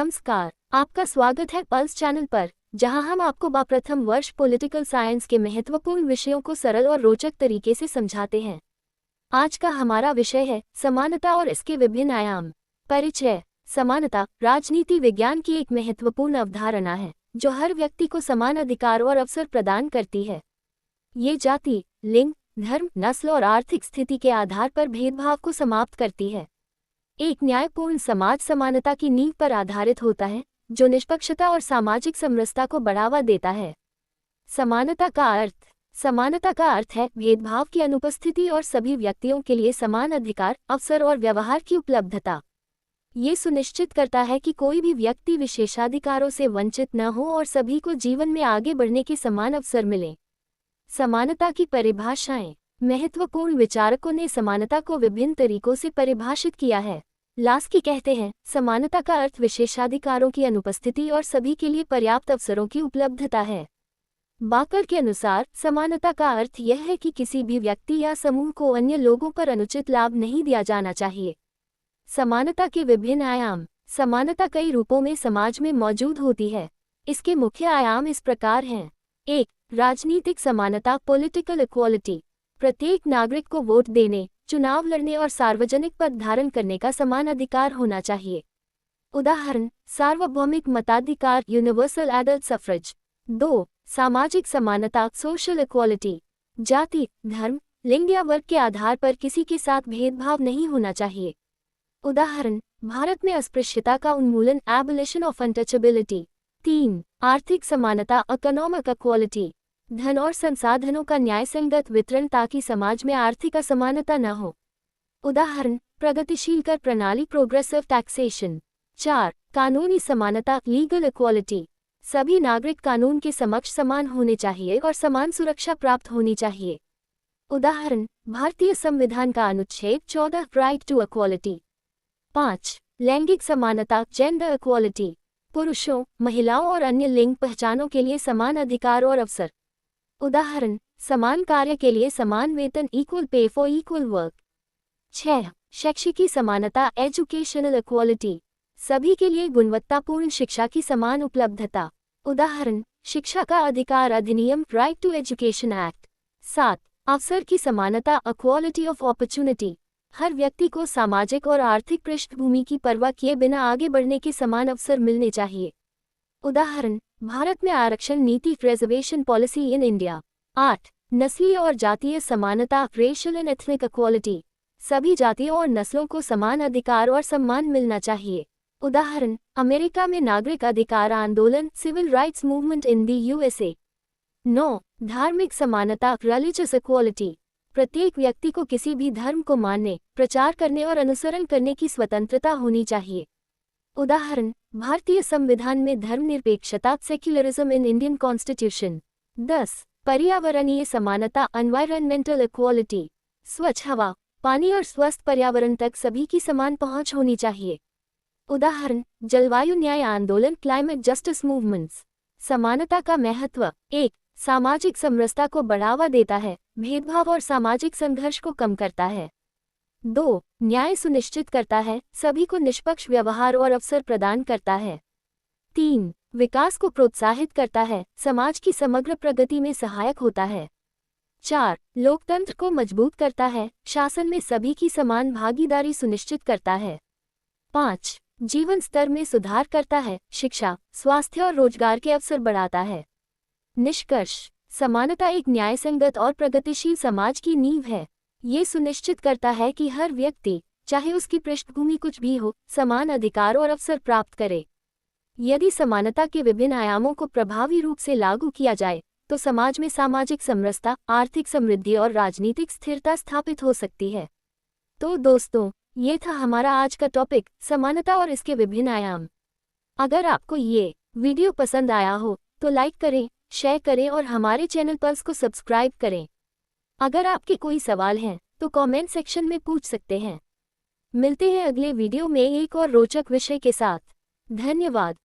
नमस्कार, आपका स्वागत है पल्स चैनल पर, जहां हम आपको प्रथम वर्ष पॉलिटिकल साइंस के महत्वपूर्ण विषयों को सरल और रोचक तरीके से समझाते हैं। आज का हमारा विषय है समानता और इसके विभिन्न आयाम। परिचय। समानता राजनीति विज्ञान की एक महत्वपूर्ण अवधारणा है जो हर व्यक्ति को समान अधिकार और अवसर प्रदान करती है। ये जाति, लिंग, धर्म, नस्ल और आर्थिक स्थिति के आधार पर भेदभाव को समाप्त करती है। एक न्यायपूर्ण समाज समानता की नींव पर आधारित होता है, जो निष्पक्षता और सामाजिक समरसता को बढ़ावा देता है। समानता का अर्थ है भेदभाव की अनुपस्थिति और सभी व्यक्तियों के लिए समान अधिकार, अवसर और व्यवहार की उपलब्धता। ये सुनिश्चित करता है कि कोई भी व्यक्ति विशेषाधिकारों से वंचित न हो और सभी को जीवन में आगे बढ़ने के समान अवसर मिले। समानता की परिभाषाएं। महत्वपूर्ण विचारकों ने समानता को विभिन्न तरीकों से परिभाषित किया है। लास्की कहते हैं, समानता का अर्थ विशेषाधिकारों की अनुपस्थिति और सभी के लिए पर्याप्त अवसरों की उपलब्धता है। बाकर के अनुसार समानता का अर्थ यह है कि किसी भी व्यक्ति या समूह को अन्य लोगों पर अनुचित लाभ नहीं दिया जाना चाहिए। समानता के विभिन्न आयाम। समानता कई रूपों में समाज में मौजूद होती है। इसके मुख्य आयाम इस प्रकार हैं। 1. राजनीतिक समानता, पॉलिटिकल इक्वालिटी। प्रत्येक नागरिक को वोट देने, चुनाव लड़ने और सार्वजनिक पद धारण करने का समान अधिकार होना चाहिए। उदाहरण, सार्वभौमिक मताधिकार, यूनिवर्सल एडल्ट सफ्रेज। 2. सामाजिक समानता, सोशल इक्वालिटी। जाति, धर्म, लिंग या वर्ग के आधार पर किसी के साथ भेदभाव नहीं होना चाहिए। उदाहरण, भारत में अस्पृश्यता का उन्मूलन, एबोलिशन ऑफ अनटचेबिलिटी। 3. आर्थिक समानता, इकोनॉमिक इक्वालिटी। धन और संसाधनों का न्यायसंगत वितरण ताकि समाज में आर्थिक असमानता न हो। उदाहरण, प्रगतिशील कर प्रणाली, प्रोग्रेसिव टैक्सेशन। 4. कानूनी समानता, लीगल इक्वालिटी। सभी नागरिक कानून के समक्ष समान होने चाहिए और समान सुरक्षा प्राप्त होनी चाहिए। उदाहरण, भारतीय संविधान का अनुच्छेद 14, राइट टू इक्वालिटी। 5. लैंगिक समानता, जेंडर इक्वालिटी। पुरुषों, महिलाओं और अन्य लिंग पहचानों के लिए समान अधिकार और अवसर। उदाहरण, समान कार्य के लिए समान वेतन, equal pay for equal work. 6. शैक्षिकी समानता, एजुकेशनल इक्वालिटी। सभी के लिए गुणवत्तापूर्ण शिक्षा की समान उपलब्धता। उदाहरण, शिक्षा का अधिकार अधिनियम, राइट टू एजुकेशन एक्ट। 7. अवसर की समानता, इक्वालिटी ऑफ अपॉर्चुनिटी। हर व्यक्ति को सामाजिक और आर्थिक पृष्ठभूमि की परवाह किए बिना आगे बढ़ने के समान अवसर मिलने चाहिए। उदाहरण, भारत में आरक्षण नीति, रिजर्वेशन पॉलिसी इन इंडिया। 8. नस्लीय और जातीय समानता, रेशियल एंड एथनिक इक्वालिटी। सभी जातियों और नस्लों को समान अधिकार और सम्मान मिलना चाहिए। उदाहरण, अमेरिका में नागरिक अधिकार आंदोलन, civil rights movement in the USA. 9. धार्मिक समानता, रिलीजियस इक्वालिटी। प्रत्येक व्यक्ति को किसी भी धर्म को मानने, प्रचार करने और अनुसरण करने की स्वतंत्रता होनी चाहिए। उदाहरण, भारतीय संविधान में धर्मनिरपेक्षता, सेक्युलरिज्म इन इंडियन कॉन्स्टिट्यूशन। 10. पर्यावरणीय समानता, एनवायरनमेंटल इक्वालिटी। स्वच्छ हवा, पानी और स्वस्थ पर्यावरण तक सभी की समान पहुंच होनी चाहिए। उदाहरण, जलवायु न्याय आंदोलन, क्लाइमेट जस्टिस मूवमेंट्स। समानता का महत्व। 1. सामाजिक समरसता को बढ़ावा देता है, भेदभाव और सामाजिक संघर्ष को कम करता है। 2. न्याय सुनिश्चित करता है, सभी को निष्पक्ष व्यवहार और अवसर प्रदान करता है। 3. विकास को प्रोत्साहित करता है, समाज की समग्र प्रगति में सहायक होता है। 4. लोकतंत्र को मजबूत करता है, शासन में सभी की समान भागीदारी सुनिश्चित करता है। 5. जीवन स्तर में सुधार करता है, शिक्षा, स्वास्थ्य और रोजगार के अवसर बढ़ाता है। निष्कर्ष, समानता एक न्यायसंगत और प्रगतिशील समाज की नींव है। ये सुनिश्चित करता है कि हर व्यक्ति, चाहे उसकी पृष्ठभूमि कुछ भी हो, समान अधिकार और अवसर प्राप्त करे। यदि समानता के विभिन्न आयामों को प्रभावी रूप से लागू किया जाए, तो समाज में सामाजिक समरसता, आर्थिक समृद्धि और राजनीतिक स्थिरता स्थापित हो सकती है। तो दोस्तों, ये था हमारा आज का टॉपिक, समानता और इसके विभिन्न आयाम। अगर आपको ये वीडियो पसंद आया हो तो लाइक करें, शेयर करें और हमारे चैनल पल्स को सब्सक्राइब करें। अगर आपके कोई सवाल हैं तो कमेंट सेक्शन में पूछ सकते हैं। मिलते हैं अगले वीडियो में एक और रोचक विषय के साथ। धन्यवाद।